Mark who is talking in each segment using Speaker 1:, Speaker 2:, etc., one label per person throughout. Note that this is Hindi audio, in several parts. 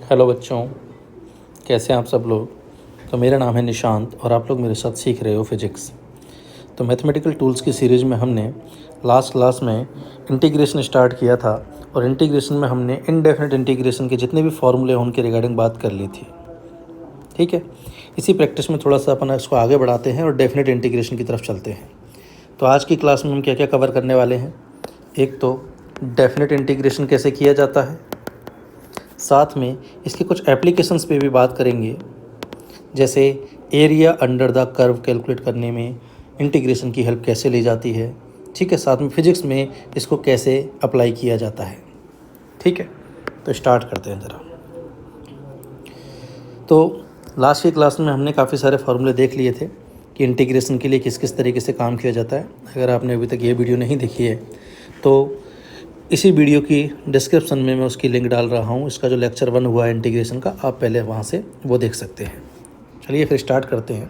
Speaker 1: हेलो बच्चों, कैसे हैं आप सब लोग। तो मेरा नाम है निशांत और आप लोग मेरे साथ सीख रहे हो फिजिक्स। तो मैथमेटिकल टूल्स की सीरीज़ में हमने लास्ट क्लास में इंटीग्रेशन स्टार्ट किया था और इंटीग्रेशन में हमने इनडेफिनेट इंटीग्रेशन के जितने भी फॉर्मूले हैं उनके रिगार्डिंग बात कर ली थी। ठीक है, इसी प्रैक्टिस में थोड़ा सा अपन इसको आगे बढ़ाते हैं और डेफिनेट इंटीग्रेशन की तरफ चलते हैं। तो आज की क्लास में हम क्या क्या कवर करने वाले हैं। एक तो डेफिनेट इंटीग्रेशन कैसे किया जाता है, साथ में इसके कुछ एप्लीकेशंस पे भी बात करेंगे, जैसे area under the curve calculate करने में इंटीग्रेशन की हेल्प कैसे ली जाती है। ठीक है, साथ में फिजिक्स में इसको कैसे अप्लाई किया जाता है। ठीक है, तो स्टार्ट करते हैं ज़रा। तो लास्ट की क्लास में हमने काफ़ी सारे फार्मूले देख लिए थे कि इंटीग्रेशन के लिए किस किस तरीके से काम किया जाता है। अगर आपने अभी तक ये वीडियो नहीं देखी है तो इसी वीडियो की डिस्क्रिप्शन में मैं उसकी लिंक डाल रहा हूँ। इसका जो लेक्चर 1 हुआ है इंटीग्रेशन का, आप पहले वहाँ से वो देख सकते हैं। चलिए फिर स्टार्ट करते हैं।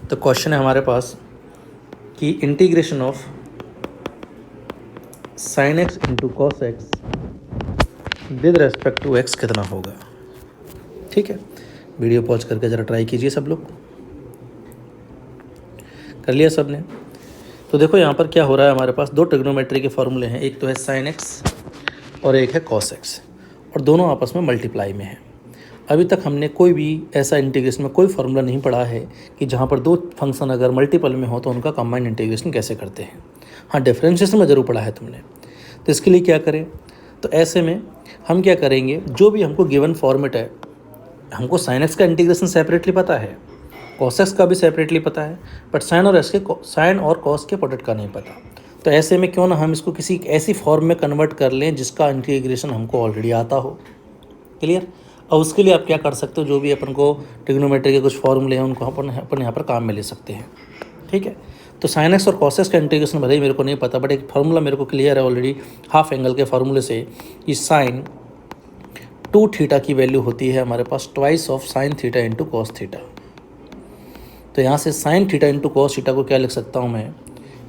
Speaker 1: तो क्वेश्चन है हमारे पास कि integration of sine x into cos x with respect to x कितना होगा। ठीक है, वीडियो पॉज करके ज़रा ट्राई कीजिए सब लोग। कर लिया सब ने? तो देखो यहाँ पर क्या हो रहा है, हमारे पास दो ट्रिग्नोमेट्री के फॉर्मूले हैं, एक तो है साइन एक्स और एक है कॉस एक्स, और दोनों आपस में मल्टीप्लाई में है। अभी तक हमने कोई भी ऐसा इंटीग्रेशन में कोई फार्मूला नहीं पढ़ा है कि जहाँ पर दो फंक्शन अगर मल्टीपल में हो तो उनका कंबाइंड इंटीग्रेशन कैसे करते हैं। हाँ, डिफरेंशिएशन में ज़रूर पढ़ा है तुमने। तो इसके लिए क्या करें, तो ऐसे में हम क्या करेंगे, जो भी हमको गिवन फॉर्मेट है, हमको साइन एक्स का इंटीग्रेशन सेपरेटली पता है, कॉस एक्स का भी सेपरेटली पता है, बट साइन और कॉस के प्रोडक्ट का नहीं पता। तो ऐसे में क्यों ना हम इसको किसी ऐसी फॉर्म में कन्वर्ट कर लें जिसका इंटीग्रेशन हमको ऑलरेडी आता हो। क्लियर? और उसके लिए आप क्या कर सकते हो, जो भी अपन को ट्रिग्नोमेट्री के कुछ फॉर्मूले हैं उनको अपन यहाँ पर काम में ले सकते हैं। ठीक है, तो साइन एक्स और कॉस एक्स का इंटीग्रेशन भले ही मेरे को नहीं पता, बट एक फार्मूला मेरे को क्लियर है ऑलरेडी हाफ एंगल के फार्मूले से कि साइन 2 थीटा की वैल्यू होती है हमारे पास twice of sine theta into cos theta. तो यहाँ से sine theta into cos theta को क्या लिख सकता हूँ मैं,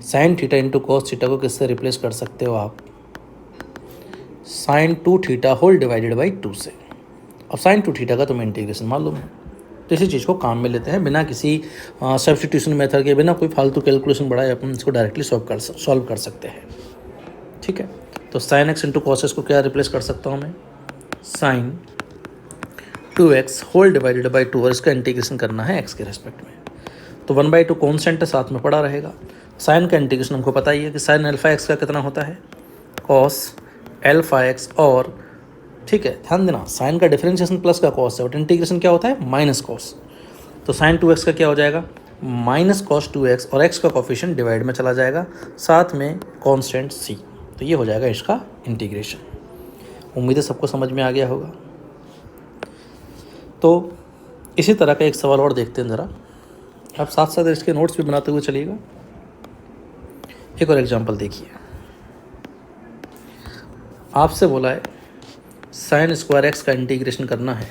Speaker 1: sine theta into cos theta को किससे रिप्लेस कर सकते हो आप, sine 2 theta whole divided by 2 से। अब साइन 2 थीटा का तुम्हें इंटीग्रेशन मालूम है, तो इसी चीज़ को काम में लेते हैं बिना किसी सब्स्टिट्यूशन मेथड के, बिना कोई फालतू कैलकुलेशन बढ़ाए अपन इसको डायरेक्टली सॉल्व कर सकते हैं। ठीक है, तो sign x into cos x को क्या रिप्लेस कर सकता हूँ मैं, sign 2x whole divided by 2, और इसका इंटीग्रेशन करना है एक्स के रेस्पेक्ट में। तो 1/2 कॉन्स्टेंट है, साथ में पड़ा रहेगा। साइन का इंटीग्रेशन हमको पता ही है कि साइन अल्फा एक्स का कितना होता है, कॉस अल्फा एक्स, और ठीक है ध्यान देना साइन का डिफरेंशिएशन प्लस का कॉस है और इंटीग्रेशन क्या होता है माइनस कॉस। तो साइन 2x का क्या हो जाएगा, माइनस कॉस 2x, और x का कोफिशिएंट डिवाइड में चला जाएगा, साथ में कॉन्स्टेंट c। तो ये हो जाएगा इसका इंटीग्रेशन। उम्मीद है सबको समझ में आ गया होगा। तो इसी तरह का एक सवाल और देखते हैं ज़रा, आप साथ साथ इसके नोट्स भी बनाते हुए चलिएगा। एक और एग्जांपल देखिए, आपसे बोला है साइन स्क्वायर एक्स का इंटीग्रेशन करना है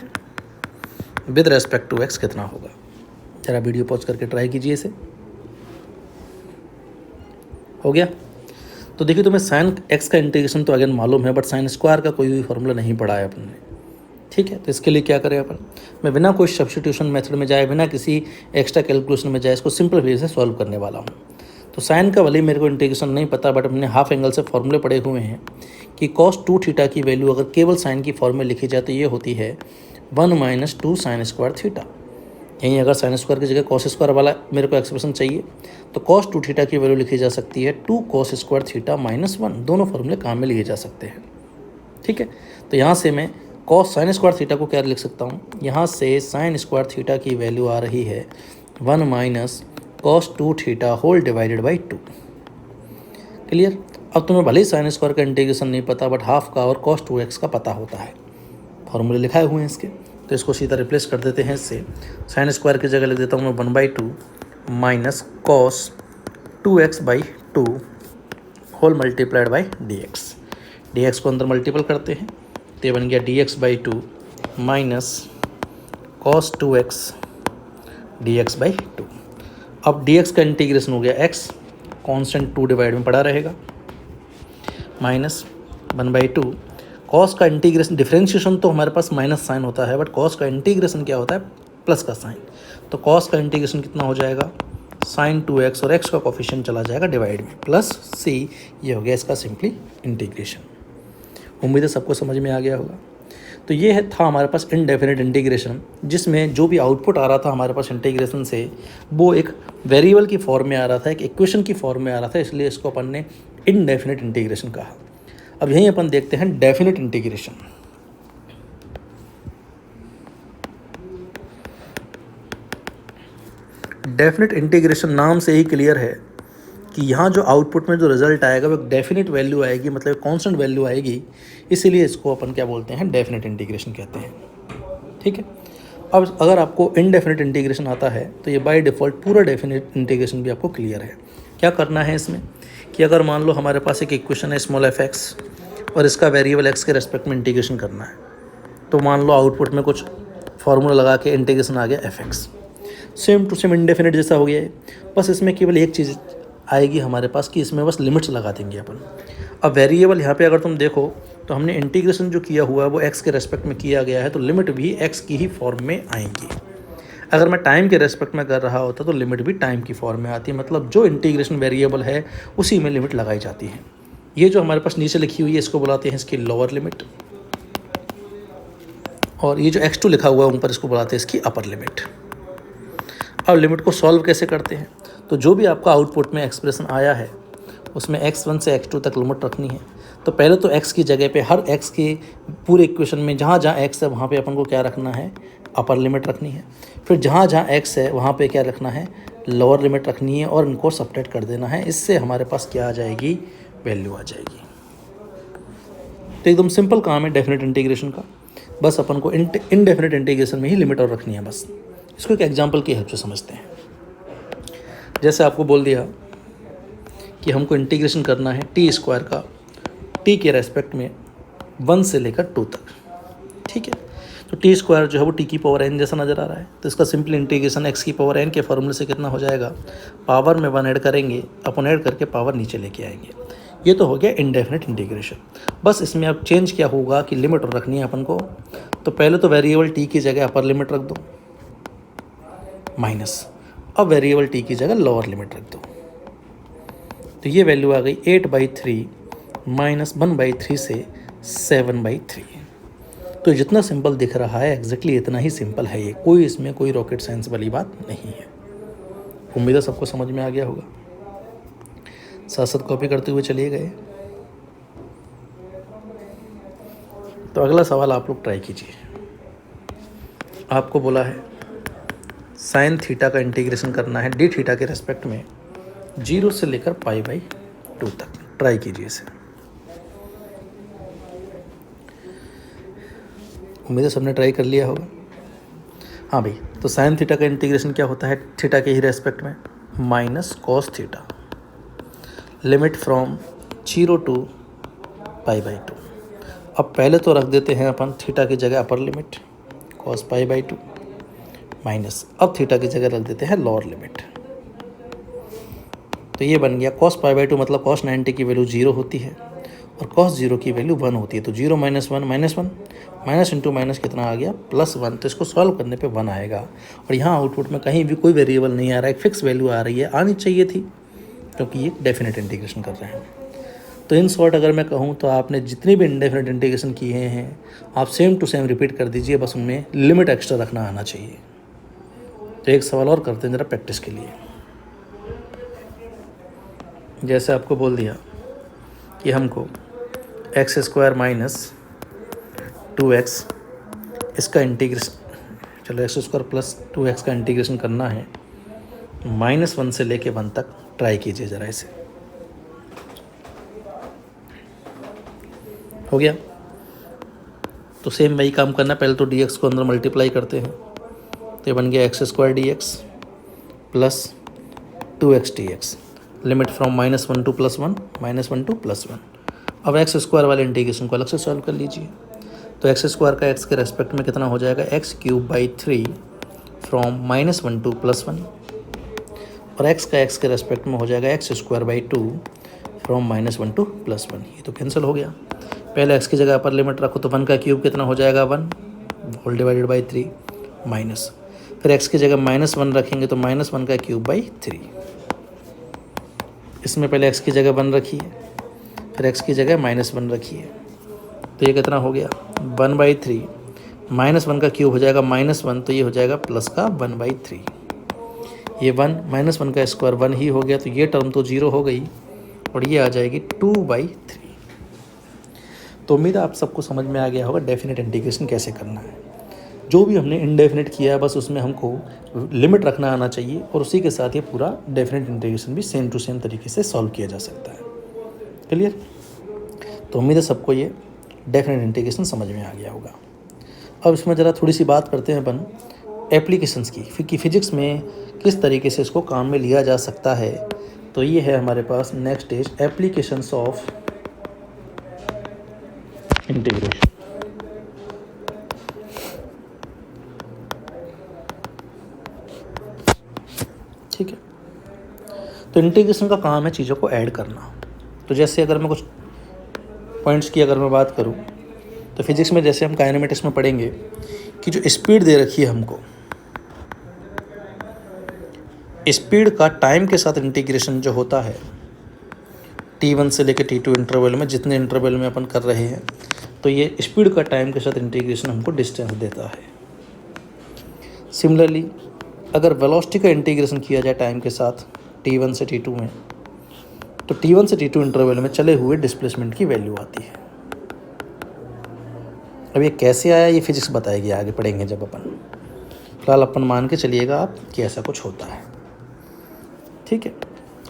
Speaker 1: विद रेस्पेक्ट टू एक्स कितना होगा। जरा वीडियो पॉज करके ट्राई कीजिए इसे। हो गया? तो देखिए तुम्हें साइन एक्स का इंटीग्रेशन तो अगेन मालूम है, बट साइन स्क्वायर का कोई भी फॉर्मूला नहीं पढ़ा है अपन ने। ठीक है, तो इसके लिए क्या करें अपन, मैं बिना कोई सब्स्टिट्यूशन मेथड में जाए, बिना किसी एक्स्ट्रा कैलकुलेशन में जाए, इसको सिंपल वे से सॉल्व करने वाला हूँ। तो साइन का भले मेरे को इंटीग्रेशन नहीं पता, बट हमने हाफ एंगल से फॉर्मूले पढ़े हुए हैं कि cos 2 थीटा की वैल्यू अगर केवल साइन की फॉर्म में लिखी जाए तो ये होती है 1 - 2 साइन स्क्वायर थीटा। यहीं अगर साइन स्क्वायर की जगह कॉस स्क्वायर वाला मेरे को एक्सप्रेशन चाहिए तो cos 2 थीटा की वैल्यू लिखी जा सकती है 2 cos स्क्वायर थीटा -1। दोनों फॉर्मूले काम में लिए जा सकते हैं। ठीक है, तो यहाँ से मैं कॉस साइन स्क्वायर थीटा को क्या लिख सकता हूँ, यहाँ से साइन स्क्वायर थीटा की वैल्यू आ रही है 1 - cos 2 theta whole divided by 2। Clear? अब तुम्हें भले ही साइन स्क्वायर का इंटीग्रेशन नहीं पता, बट हाफ का और cos 2x का पता होता है, फॉर्मूले लिखाए हुए हैं इसके। तो इसको सीधा रिप्लेस कर देते हैं इससे। साइन स्क्वायर की जगह लिख देता हूँ मैं 1/2 minus cos 2x by 2 whole multiplied by dx को अंदर मल्टीपल करते हैं तो ये बन गया dx/2 minus cos 2x dx/2। अब dx का इंटीग्रेशन हो गया x, कॉन्स्टेंट 2 डिवाइड में पड़ा रहेगा, माइनस 1/2 कॉस का इंटीग्रेशन, डिफरेंशिएशन तो हमारे पास माइनस साइन होता है, बट कॉस का इंटीग्रेशन क्या होता है, प्लस का साइन। तो कॉस का इंटीग्रेशन कितना हो जाएगा, साइन 2x, और x का कोफिशिएंट चला जाएगा डिवाइड में, प्लस c, ये हो गया इसका सिंपली इंटीग्रेशन। उम्मीद है सबको समझ में आ गया होगा। तो ये था हमारे पास इनडेफिनिट इंटीग्रेशन, जिसमें जो भी आउटपुट आ रहा था हमारे पास इंटीग्रेशन से, वो एक वेरिएबल की फॉर्म में आ रहा था, एक इक्वेशन की फॉर्म में आ रहा था, इसलिए इसको अपन ने इनडेफिनिट इंटीग्रेशन कहा। अब यहीं अपन देखते हैं डेफिनिट इंटीग्रेशन। डेफिनिट इंटीग्रेशन नाम से ही क्लियर है कि यहाँ जो आउटपुट में जो रिजल्ट आएगा वो डेफिनिट वैल्यू आएगी, मतलब कांस्टेंट वैल्यू आएगी, इसीलिए इसको अपन क्या बोलते हैं, डेफिनिट इंटीग्रेशन कहते हैं। ठीक है। अब अगर आपको इनडेफिनिट इंटीग्रेशन आता है तो ये बाय डिफ़ॉल्ट पूरा डेफिनिट इंटीग्रेशन भी आपको क्लियर है। क्या करना है इसमें कि अगर मान लो हमारे पास एक इक्वेशन है स्मॉल f(x) और इसका वेरिएबल x के रेस्पेक्ट में इंटीग्रेशन करना है, तो मान लो आउटपुट में कुछ फार्मूला लगा के इंटीग्रेशन आ गया f(x), same to same indefinite जैसा हो गया है। बस इसमें केवल एक चीज़ आएगी हमारे पास कि इसमें बस लिमिट्स लगा देंगे अपन। अब वेरिएबल यहाँ पे अगर तुम देखो तो हमने इंटीग्रेशन जो किया हुआ है वो x के रेस्पेक्ट में किया गया है, तो लिमिट भी x की ही फॉर्म में आएंगी। अगर मैं टाइम के रेस्पेक्ट में कर रहा होता तो लिमिट भी टाइम की फॉर्म में आती है, मतलब जो इंटीग्रेशन वेरिएबल है उसी में लिमिट लगाई जाती है। ये जो हमारे पास नीचे लिखी हुई है इसको बुलाते हैं इसकी लोअर लिमिट, और ये जो x2 लिखा हुआ है ऊपर इसको बुलाते हैं इसकी अपर लिमिट। अब लिमिट को सॉल्व कैसे करते हैं, तो जो भी आपका आउटपुट में एक्सप्रेशन आया है उसमें x1 से x2 तक लिमिट रखनी है। तो पहले तो x की जगह पे हर x के पूरे इक्वेशन में जहाँ जहाँ x है वहाँ पे अपन को क्या रखना है, अपर लिमिट रखनी है। फिर जहाँ जहाँ x है वहाँ पे क्या रखना है, लोअर लिमिट रखनी है, और इनको सब्ट्रैक्ट कर देना है। इससे हमारे पास क्या आ जाएगी, वैल्यू आ जाएगी। तो एकदम सिंपल काम है डेफिनेट इंटीग्रेशन का। बस अपन को इनडेफिनेट इंटीग्रेशन में ही लिमिट और रखनी है बस। इसको एक एग्जांपल की हेल्प से समझते हैं। जैसे आपको बोल दिया कि हमको इंटीग्रेशन करना है t² का t के रेस्पेक्ट में 1 से लेकर 2 तक। ठीक है। तो t² जो है वो t की पावर n जैसा नज़र आ रहा है, तो इसका सिंपल इंटीग्रेशन x की पावर n के फॉर्मूले से कितना हो जाएगा, पावर में 1 ऐड करेंगे, अपन ऐड करके पावर नीचे लेके आएंगे। ये तो हो गया इनडेफिनेट इंटीग्रेशन। बस इसमें अब चेंज क्या होगा कि लिमिट रखनी है अपन को। तो पहले तो वेरिएबल t की जगह अपर लिमिट रख दो माइनस, अब वेरिएबल t की जगह लोअर लिमिट रख दो। तो ये वैल्यू आ गई 8/3 माइनस 1/3 से 7/3। तो जितना सिंपल दिख रहा है एग्जैक्टली इतना ही सिंपल है ये, कोई इसमें कोई रॉकेट साइंस वाली बात नहीं है। उम्मीद है सबको समझ में आ गया होगा। साथ साथ कॉपी करते हुए चलिए गए। तो अगला सवाल आप लोग ट्राई कीजिए। आपको बोला है साइन थीटा का इंटीग्रेशन करना है डी थीटा के रेस्पेक्ट में 0 से लेकर π/2 तक। ट्राई कीजिए इसे। उम्मीद है सबने ट्राई कर लिया होगा। हाँ भाई, तो साइन थीटा का इंटीग्रेशन क्या होता है थीटा के ही रेस्पेक्ट में, minus cos theta, limit from 0 to π/2। अब पहले तो रख देते हैं अपन थीटा की जगह अपर लिमिट कॉस π/2 माइनस, अब थीटा की जगह रख देते हैं लोअर लिमिट। तो ये बन गया cos π/2 मतलब cos 90 की वैल्यू 0 होती है और cos 0 की वैल्यू 1 होती है। तो 0 - 1 -1 माइनस इंटू माइनस कितना आ गया, +1। तो इसको सॉल्व करने पे 1 आएगा। और यहाँ आउटपुट में कहीं भी कोई वेरिएबल नहीं आ रहा है, एक फिक्स वैल्यू आ रही है, आनी चाहिए थी क्योंकि ये डेफिनेट इंटीग्रेशन कर रहे हैं। तो इन शॉर्ट अगर मैं कहूँ तो आपने जितनी भी इंडेफिनेट इंटीग्रेशन किए हैं आप सेम टू सेम रिपीट कर दीजिए, बस उनमें लिमिट एक्स्ट्रा रखना आना चाहिए। तो एक सवाल और करते हैं ज़रा प्रैक्टिस के लिए। जैसे आपको बोल दिया कि हमको x² - 2x इसका इंटीग्रेशन, चलो x² + 2x का इंटीग्रेशन करना है -1 से लेके 1 तक। ट्राई कीजिए ज़रा इसे। हो गया? तो सेम वही काम करना, पहले तो dx को अंदर मल्टीप्लाई करते हैं, तो ये बन गया x² dx + 2x dx, limit from -1 to +1 -1 to +1। अब x² वाले इंटीग्रेशन को अलग से सॉल्व कर लीजिए। तो x² का x के रेस्पेक्ट में कितना हो जाएगा, x³ फ्रॉम -1 to +1, और x का x के रेस्पेक्ट में हो जाएगा x² 2 फ्रॉम -1 to +1। ये तो कैंसिल हो गया। पहले x की जगह अपर लिमिट रखो तो 1 का क्यूब कितना हो जाएगा 1 होल डिवाइडेड बाई 3 माइनस, फिर x की जगह -1 रखेंगे तो -1 का क्यूब बाई 3। इसमें पहले x की जगह 1 रखिए, फिर x की जगह -1 रखिए, तो ये कितना हो गया 1/3 -1 का क्यूब हो जाएगा -1, तो ये हो जाएगा प्लस का 1/3। ये 1 -1 का स्क्वायर 1 ही हो गया, तो ये टर्म तो 0 हो गई और ये आ जाएगी 2/3। तो उम्मीद है आप सबको समझ में आ गया होगा डेफिनेट इंटीग्रेशन कैसे करना है। जो भी हमने इनडेफिनेट किया है बस उसमें हमको लिमिट रखना आना चाहिए और उसी के साथ ये पूरा डेफिनेट इंटीग्रेशन भी सेम टू सेम तरीके से सॉल्व किया जा सकता है। क्लियर? तो उम्मीद है सबको ये डेफिनेट इंटीग्रेशन समझ में आ गया होगा। अब इसमें ज़रा थोड़ी सी बात करते हैं अपन एप्लीकेशंस की कि फिजिक्स में किस तरीके से इसको काम में लिया जा सकता है। तो ये है हमारे पास next stage, applications of integration. ठीक है, तो इंटीग्रेशन का काम है चीज़ों को ऐड करना। तो जैसे अगर मैं कुछ पॉइंट्स की अगर मैं बात करूं तो फिजिक्स में जैसे हम काइनेमेटिक्स में पढ़ेंगे कि जो स्पीड दे रखी है हमको, स्पीड का टाइम के साथ इंटीग्रेशन जो होता है t1 से लेकर t2 इंटरवल में, जितने इंटरवल में अपन कर रहे हैं, तो ये स्पीड का टाइम के साथ इंटीग्रेशन हमको डिस्टेंस देता है। सिमिलरली अगर वेलोसिटी का इंटीग्रेशन किया जाए टाइम के साथ t1 से t2 में, तो t1 से t2 इंटरवल में चले हुए डिस्प्लेसमेंट की वैल्यू आती है। अब ये कैसे आया ये फिजिक्स बताएगी, आगे पढ़ेंगे जब अपन। फिलहाल अपन मान के चलिएगा आप कि ऐसा कुछ होता है। ठीक है,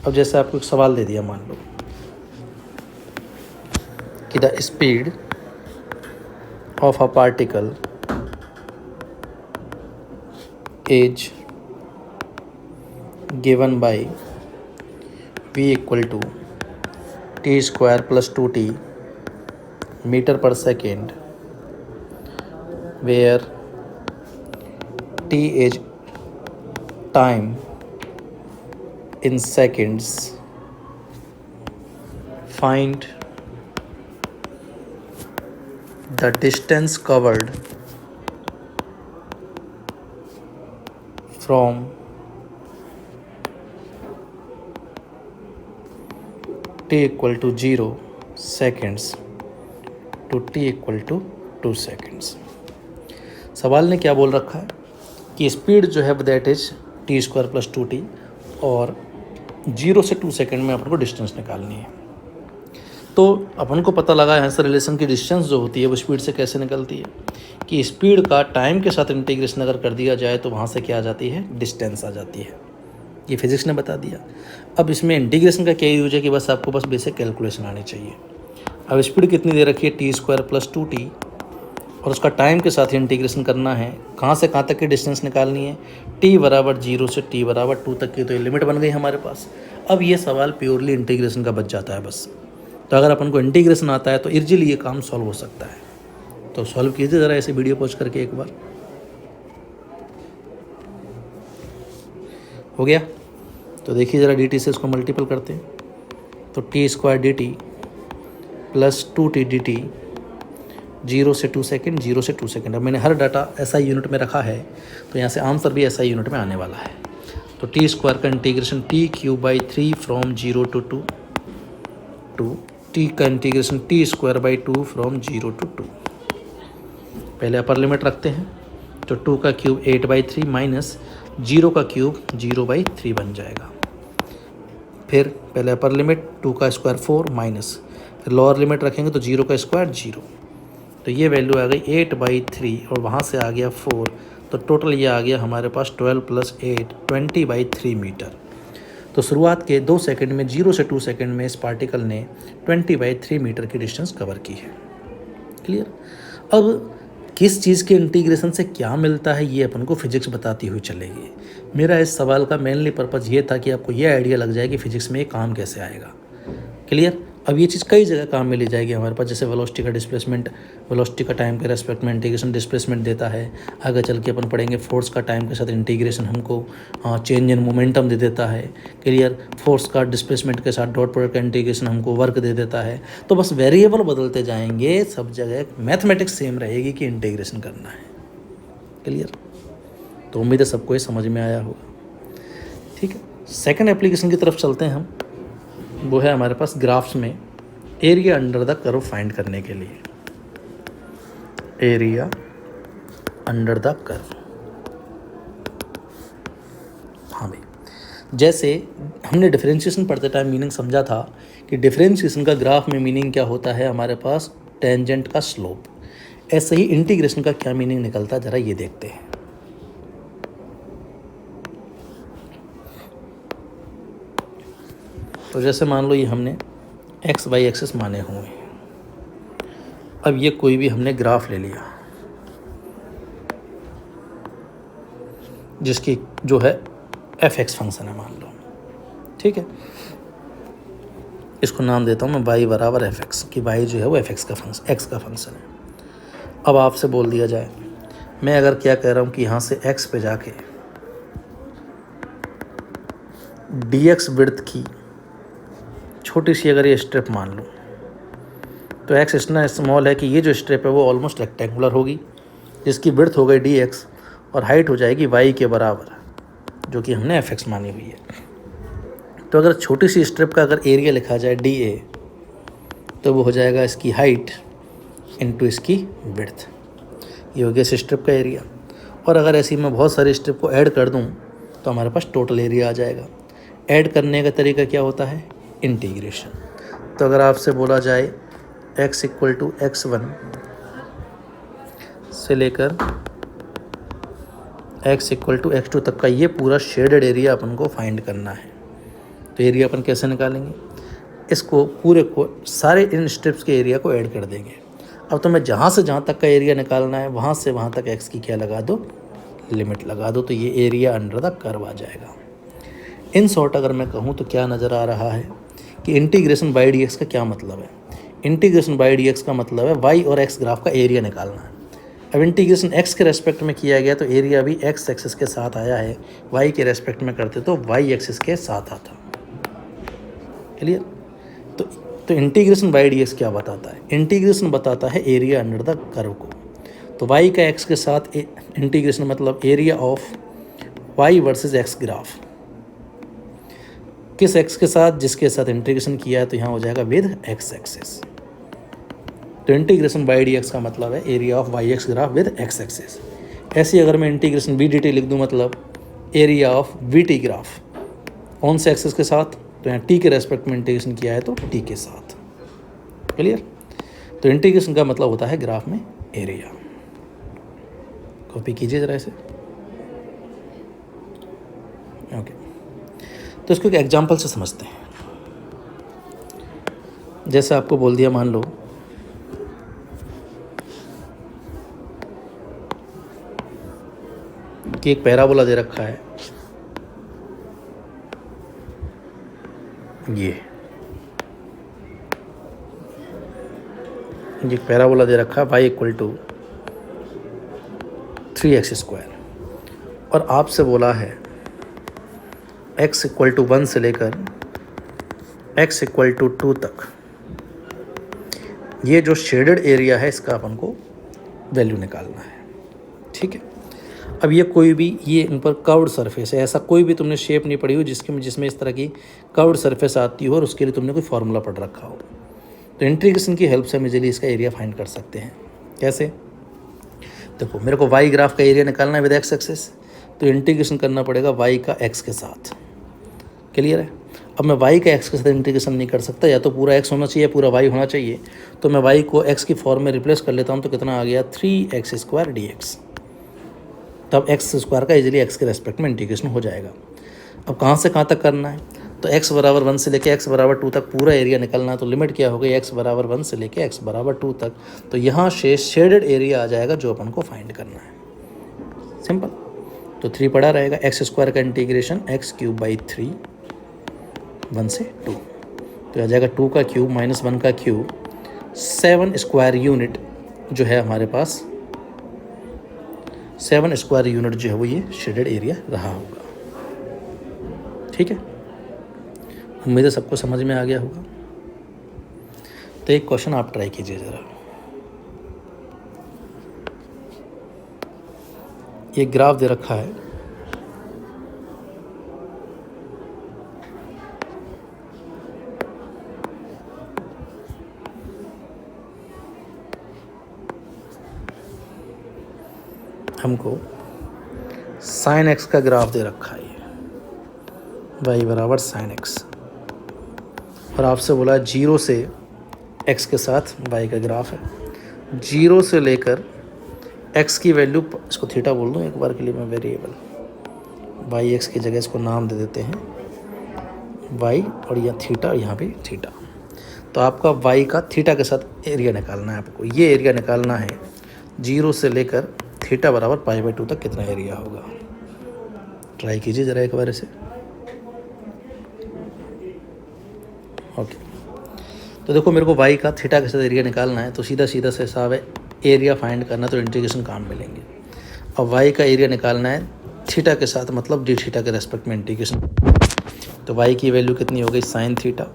Speaker 1: अब जैसे आपको एक सवाल दे दिया, मान लो कि the speed of a particle is given by v equal to t square plus 2t metre per second, where t is time in seconds, find the distance covered from t equal to 0 seconds to t equal to 2 seconds। सवाल ने क्या बोल रखा है कि स्पीड जो है that is T square plus 2t और 0 से 2 सेकेंड में अपन को डिस्टेंस निकालनी है। तो अपन को पता लगा यहाँ से रिलेशन की डिस्टेंस जो होती है वो स्पीड से कैसे निकलती है कि स्पीड का टाइम के साथ इंटीग्रेशन अगर कर दिया जाए तो वहाँ से क्या आ जाती है, डिस्टेंस आ जाती है। ये फिजिक्स ने बता दिया। अब इसमें इंटीग्रेशन का क्या यूज है कि बस आपको बस बेसिक कैलकुलेशन आनी चाहिए। अब स्पीड कितनी दे रखी है, टी स्क्वायर प्लस 2t, और उसका टाइम के साथ ही इंटीग्रेशन करना है। कहाँ से कहाँ तक की डिस्टेंस निकालनी है, t बराबर 0 से t बराबर 2 तक की, तो ये लिमिट बन गई हमारे पास। अब ये सवाल प्योरली इंटीग्रेशन का बच जाता है बस। तो अगर अपन को इंटीग्रेशन आता है तो इजीली ये काम सॉल्व हो सकता है। तो सॉल्व कीजिए ज़रा ऐसे वीडियो पॉज करके एक बार। हो गया? तो देखिए ज़रा dt से इसको मल्टीपल करते हैं तो t square dt plus 2t dt 0 से 2 सेकेंड, 0 से 2 सेकेंड। अब मैंने हर डाटा SI यूनिट में रखा है तो यहाँ से आंसर भी SI यूनिट में आने वाला है। तो टी स्क्वायर का integration t³/3 from 0 to 2 two T का इंटीग्रेशन t²/2 फ्रॉम 0 to 2। पहले अपर लिमिट रखते हैं तो 2 का क्यूब 8/3 माइनस 0 का क्यूब 0/3 बन जाएगा। फिर पहले अपर लिमिट 2 का स्क्वायर 4 माइनस, फिर लोअर लिमिट रखेंगे तो 0 का स्क्वायर 0, तो ये वैल्यू आ गई 8/3 और वहाँ से आ गया 4, तो टोटल ये आ गया हमारे पास 12 + 8 20/3 मीटर। तो शुरुआत के 2 सेकंड में 0 से 2 सेकंड में इस पार्टिकल ने 20/3 मीटर की डिस्टेंस कवर की है। क्लियर? अब किस चीज़ के इंटीग्रेशन से क्या मिलता है ये अपन को फिजिक्स बताती हुई चलेगी। मेरा इस सवाल का मेनली पर्पज़ ये था कि आपको ये आइडिया लग जाए कि फिजिक्स में ये काम कैसे आएगा। क्लियर? अब ये चीज़ कई जगह काम में ली जाएगी हमारे पास, जैसे वेलोसिटी का डिस्प्लेसमेंट, वेलोसिटी का टाइम के रेस्पेक्ट में इंटीग्रेशन डिस्प्लेसमेंट देता है। आगे चल के अपन पढ़ेंगे फोर्स का टाइम के साथ इंटीग्रेशन हमको चेंज इन मोमेंटम दे देता है। क्लियर, फोर्स का डिस्प्लेसमेंट के साथ डॉट प्रोडक्ट का इंटीग्रेशन हमको वर्क दे देता है। तो बस वेरिएबल बदलते जाएंगे, सब जगह मैथमेटिक्स सेम रहेगी कि इंटीग्रेशन करना है। क्लियर, तो उम्मीद है सबको ये समझ में आया होगा। ठीक है, सेकंड एप्लीकेशन की तरफ चलते हैं हम। वो है हमारे पास ग्राफ्स में area under the curve find करने के लिए। एरिया अंडर द कर्व, हाँ भाई, जैसे हमने डिफरेंशिएशन पढ़ते टाइम मीनिंग समझा था कि डिफरेंशिएशन का ग्राफ में मीनिंग क्या होता है हमारे पास, टेंजेंट का स्लोप। ऐसे ही इंटीग्रेशन का क्या मीनिंग निकलता है, जरा ये देखते हैं। तो जैसे मान लो ये हमने एक्स वाई एक्सिस माने हुए हैं। अब ये कोई भी हमने ग्राफ ले लिया जिसकी जो है एफ एक्स फंक्शन है, मान लो। ठीक है, इसको नाम देता हूँ मैं वाई बराबर एफ एक्स, कि वाई जो है वो एफ एक्स का फंक्शन, एक्स का फंक्शन है। अब आपसे बोल दिया जाए, मैं अगर क्या कह रहा हूँ कि यहाँ से एक्स पे जाके डी एक्स विड्थ की छोटी सी अगर ये स्ट्रिप मान लूँ, तो एक्स इतना स्मॉल है कि ये जो स्ट्रिप है वो ऑलमोस्ट रेक्टेंगुलर होगी, जिसकी विड्थ हो गई डी एक्स और हाइट हो जाएगी वाई के बराबर, जो कि हमने एफ एक्स मानी हुई है। तो अगर छोटी सी स्ट्रिप का अगर एरिया लिखा जाए डी ए, तो वो हो जाएगा इसकी हाइट इनटू इसकी विड्थ, ये हो गया इस स्ट्रिप का एरिया। और अगर ऐसी मैं बहुत सारी स्ट्रिप को ऐड कर दूँ तो हमारे पास टोटल एरिया आ जाएगा। ऐड करने का तरीका क्या होता है, इंटीग्रेशन। तो अगर आपसे बोला जाए x इक्वल टू x1 से लेकर x इक्वल टू x2 तक का ये पूरा शेडेड एरिया अपन को फाइंड करना है, तो एरिया अपन कैसे निकालेंगे, इसको पूरे को सारे इन स्ट्रिप्स के एरिया को ऐड कर देंगे। अब तो मैं जहाँ से जहाँ तक का एरिया निकालना है वहाँ से वहाँ तक x की क्या लगा दो, लिमिट लगा दो, तो ये एरिया अंडर द कर्व आ जाएगा। इन शॉर्ट अगर मैं कहूँ तो क्या नज़र आ रहा है कि इंटीग्रेशन बाई डी एक्स का क्या मतलब है। इंटीग्रेशन बाई डी एक्स का मतलब है वाई और एक्स ग्राफ का एरिया निकालना है। अब इंटीग्रेशन एक्स के रेस्पेक्ट में किया गया तो एरिया भी एक्स एक्सिस के साथ आया है, वाई के रेस्पेक्ट में करते तो वाई एक्सिस के साथ आता। क्लियर, तो इंटीग्रेशन बाई डी एक्स क्या बताता है, इंटीग्रेशन बताता है एरिया अंडर द कर्व को। तो वाई का एक्स के साथ इंटीग्रेशन मतलब area of Y versus X graph, किस एक्स के साथ, जिसके साथ इंटीग्रेशन किया है, तो यहाँ हो जाएगा विद एक्स एक्सिस। तो इंटीग्रेशन बाई डी एक्स का मतलब है area of Y X graph with X axis. ऐसे अगर मैं इंटीग्रेशन वी डी टी लिख दूँ मतलब area of we T graph, कौन से एक्सिस के साथ, तो यहाँ टी के रेस्पेक्ट में इंटीग्रेशन किया है तो टी के साथ। क्लियर, तो इंटीग्रेशन का मतलब होता है ग्राफ में एरिया। कॉपी कीजिए जरा इसे। ओके, तो इसको एक एग्जाम्पल से समझते हैं। जैसे आपको बोल दिया, मान लो कि एक पैराबोला दे रखा है, ये पैराबोला दे रखा है y इक्वल टू 3x², और आपसे बोला है x इक्वल टू 1 से लेकर x इक्वल टू 2 तक ये जो शेडेड एरिया है इसका अपन को वैल्यू निकालना है। ठीक है, अब ये कोई भी, ये ऊपर कर्व्ड सरफेस है, ऐसा कोई भी तुमने शेप नहीं पढ़ी हो जिसमें इस तरह की कर्व्ड सरफेस आती हो और उसके लिए तुमने कोई फार्मूला पढ़ रखा हो। तो इंटीग्रेशन की हेल्प से हम इजीली इसका एरिया फाइंड कर सकते हैं। कैसे, देखो मेरे को वाई ग्राफ का एरिया निकालना है विद एक्स एक्सिस, तो इंटीग्रेशन करना पड़ेगा वाई का एक्स के साथ। क्लियर है, अब मैं y का x के साथ इंटीग्रेशन नहीं कर सकता, या तो पूरा x होना चाहिए पूरा y होना चाहिए, तो मैं y को x की फॉर्म में रिप्लेस कर लेता हूँ, तो कितना आ गया 3x² dx। तब x² का इजीली x के रेस्पेक्ट में इंटीग्रेशन हो जाएगा। अब कहाँ से कहाँ तक करना है, तो x बराबर 1 से लेके x बराबर 2 तक पूरा एरिया निकलना है, तो लिमिट क्या हो गई x बराबर 1 से लेके x बराबर 2 तक, तो यहाँ शेडेड एरिया आ जाएगा जो अपन को फाइंड करना है। सिंपल, तो 3 पड़ा रहेगा, x² का इंटीग्रेशन x³ by 3 1 से 2, तो आ जाएगा 2 का क्यूब माइनस 1 का क्यूब 7 स्क्वायर यूनिट जो है हमारे पास 7 स्क्वायर यूनिट जो है वो ये शेडेड एरिया रहा होगा। ठीक है, उम्मीद है सबको समझ में आ गया होगा। तो एक क्वेश्चन आप ट्राई कीजिए ज़रा। ये ग्राफ दे रखा है, हमको साइन एक्स का ग्राफ दे रखा है, वाई बराबर साइन एक्स, और आपसे बोला 0 से एक्स के साथ वाई का ग्राफ है। 0 से लेकर एक्स की वैल्यू, इसको थीटा बोल दूँ एक बार के लिए मैं, वेरिएबल वाई एक्स की जगह इसको नाम दे देते हैं वाई, और यह थीटा, यहाँ पे थीटा। तो आपका वाई का थीटा के साथ एरिया निकालना है आपको। ये एरिया निकालना है 0 से लेकर थीटा बराबर π/2 तक कितना एरिया होगा। ट्राई कीजिए ज़रा एक बार इसे। ओके, तो देखो मेरे को वाई का थीटा के साथ एरिया निकालना है, तो सीधा सीधा से हिसाब है, एरिया फाइंड करना तो इंटीग्रेशन काम मिलेंगे। और वाई का एरिया निकालना है थीटा के साथ, मतलब डी थीटा के रेस्पेक्ट में इंटीग्रेशन। तो वाई की वैल्यू कितनी हो गई, साइन थीटा,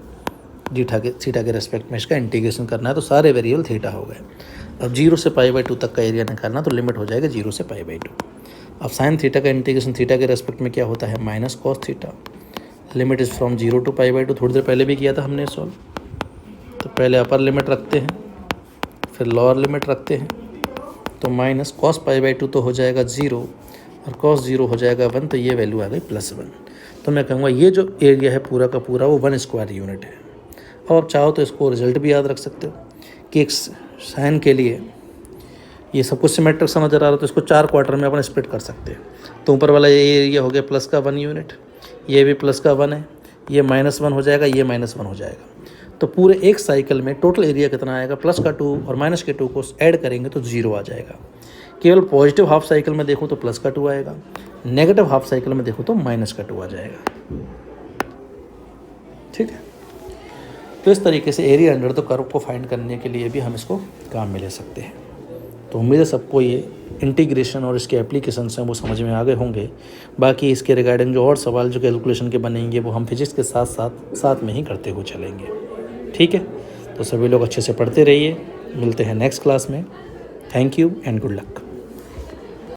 Speaker 1: डी थीटा के रेस्पेक्ट में इसका इंटीग्रेशन करना है, तो सारे वेरिएबल थीटा हो गए। अब 0 से π/2 तक का एरिया निकालना, तो लिमिट हो जाएगा 0 से π/2। अब साइन थीटा का इंटीग्रेशन थीटा के रेस्पेक्ट में क्या होता है, minus cos theta, limit is from 0 to π/2। थोड़ी देर पहले भी किया था हमने सॉल्व। तो पहले अपर लिमिट रखते हैं, फिर लोअर लिमिट रखते हैं, तो माइनस कॉस π/2 तो हो जाएगा 0 और कॉस 0 हो जाएगा 1, तो ये वैल्यू आ गई +1। तो मैं कहूँगा ये जो एरिया है पूरा का पूरा वो 1 स्क्वायर यूनिट है। और आप चाहो तो इसको रिजल्ट भी याद रख सकते हो कि एक साइन के लिए ये सब कुछ सिमेट्रिक समझ आ रहा है, तो इसको 4 क्वार्टर में अपन स्प्लिट कर सकते हैं। तो ऊपर वाला ये एरिया हो गया प्लस का 1 यूनिट, ये भी प्लस का 1 है, ये -1 हो जाएगा, ये -1 हो जाएगा। तो पूरे एक साइकिल में टोटल एरिया कितना आएगा, प्लस का 2 और माइनस के 2 को ऐड करेंगे तो 0 आ जाएगा। केवल पॉजिटिव हाफ साइकिल में देखूँ तो प्लस का 2 आएगा, नेगेटिव हाफ साइकिल में देखूँ तो माइनस का 2 आ जाएगा। ठीक है, तो इस तरीके से एरिया अंडर द कर्व को फाइंड करने के लिए भी हम इसको काम में ले सकते हैं। तो उम्मीद है सबको ये इंटीग्रेशन और इसके एप्लीकेशंस हैं वो समझ में आ गए होंगे। बाकी इसके रिगार्डिंग जो और सवाल जो कैलकुलेशन के बनेंगे वो हम फिजिक्स के साथ में ही करते हुए चलेंगे। ठीक है, तो सभी लोग अच्छे से पढ़ते रहिए, मिलते हैं नेक्स्ट क्लास में। Thank you and good luck.